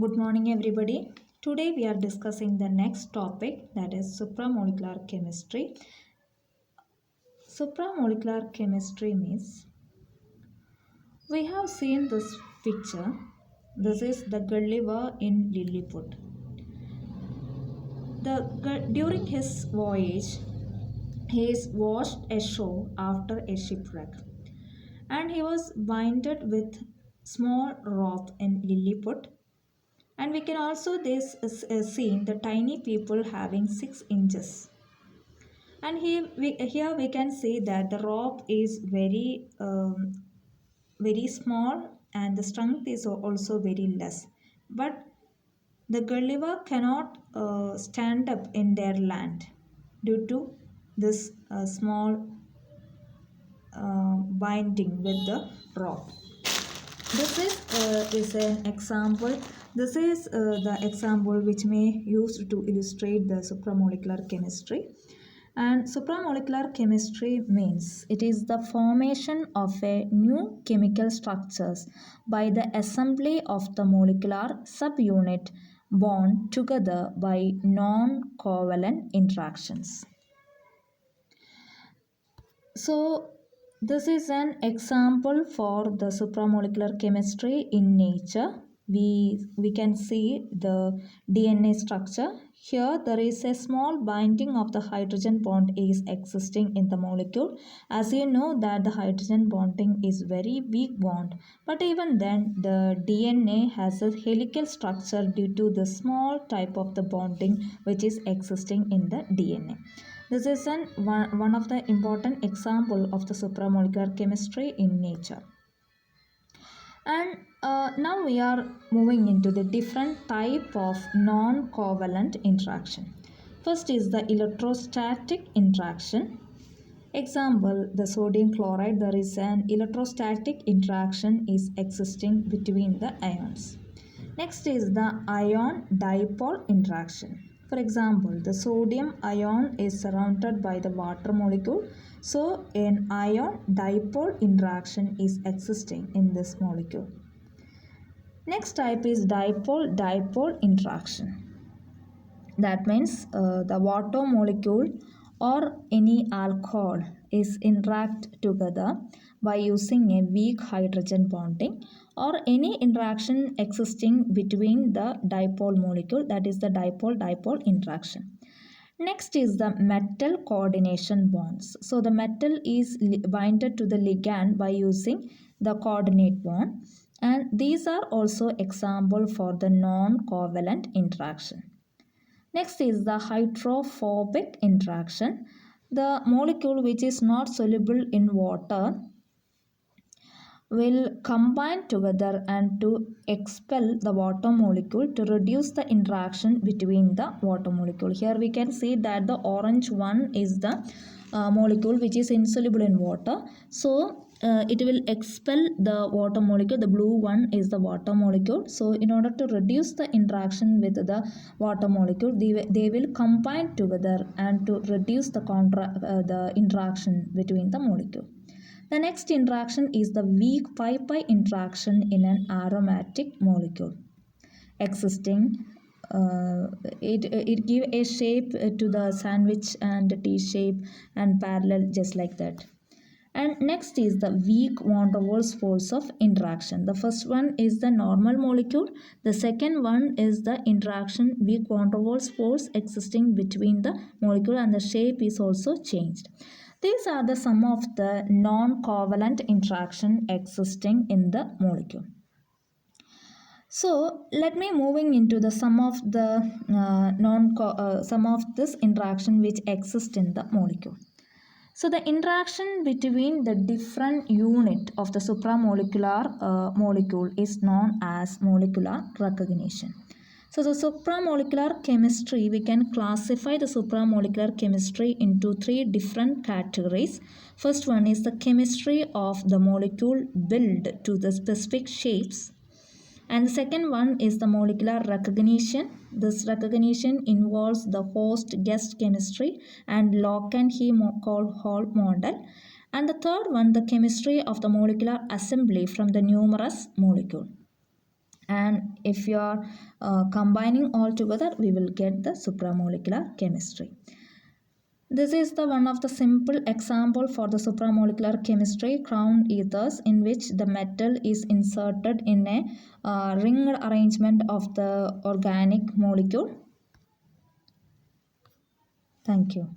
Good morning, everybody. Today we are discussing the next topic, that is supramolecular chemistry. Supramolecular chemistry means we have seen this picture. This is the Gulliver in Lilliput. During his voyage, he is washed ashore after a shipwreck, and he was binded with small rope in Lilliput. And we can also this see the tiny people having 6 inches. And here we can see that the rope is very small, and the strength is also very less. But the Gulliver cannot stand up in their land due to this small binding with the rope. This is an example. This is the example which may used to illustrate the supramolecular chemistry. And supramolecular chemistry means it is the formation of a new chemical structures by the assembly of the molecular subunit bound together by non-covalent interactions. So this is an example for the supramolecular chemistry in nature. We can see the DNA structure. Here there is a small binding of the hydrogen bond is existing in the molecule. As you know that the hydrogen bonding is very weak bond. But even then the DNA has a helical structure due to the small type of the bonding which is existing in the DNA. This is one of the important example of the supramolecular chemistry in nature. And now we are moving into the different type of non-covalent interaction. First is the electrostatic interaction. Example, the sodium chloride, there is an electrostatic interaction is existing between the ions. Next is the ion dipole interaction. For example, the sodium ion is surrounded by the water molecule. So, an ion dipole interaction is existing in this molecule. Next type is dipole-dipole interaction. That means the water molecule or any alcohol is interact together by using a weak hydrogen bonding, or any interaction existing between the dipole molecule, that is the dipole-dipole interaction. Next is the metal coordination bonds. So the metal is binded to the ligand by using the coordinate bond, and these are also example for the non-covalent interaction. Next is the hydrophobic interaction. The molecule which is not soluble in water will combine together and to expel the water molecule to reduce the interaction between the water molecule. Here we can see that the orange one is the molecule which is insoluble in water. So it will expel the water molecule. The blue one is the water molecule. So in order to reduce the interaction with the water molecule, they will combine together and to reduce the interaction between the molecule. The next interaction is the weak pi-pi interaction in an aromatic molecule existing. It give a shape to the sandwich and T shape and parallel just like that. And next is the weak van der Waals force of interaction. The first one is the normal molecule. The second one is the interaction weak van der Waals force existing between the molecule, and the shape is also changed. These are the some of the non-covalent interaction existing in the molecule. So let me moving into the some of the some of this interaction which exist in the molecule. So the interaction between the different unit of the supramolecular molecule is known as molecular recognition. So the supramolecular chemistry, we can classify the supramolecular chemistry into 3 different categories. First one is the chemistry of the molecule built to the specific shapes. And the second one is the molecular recognition. This recognition involves the host-guest chemistry and Lock-and-Key-Hall model. And the third one, the chemistry of the molecular assembly from the numerous molecule. and if you are combining all together, we will get the supramolecular chemistry. This is the one of the simple example for the supramolecular chemistry crown ethers, in which the metal is inserted in a ringed arrangement of the organic molecule. Thank you.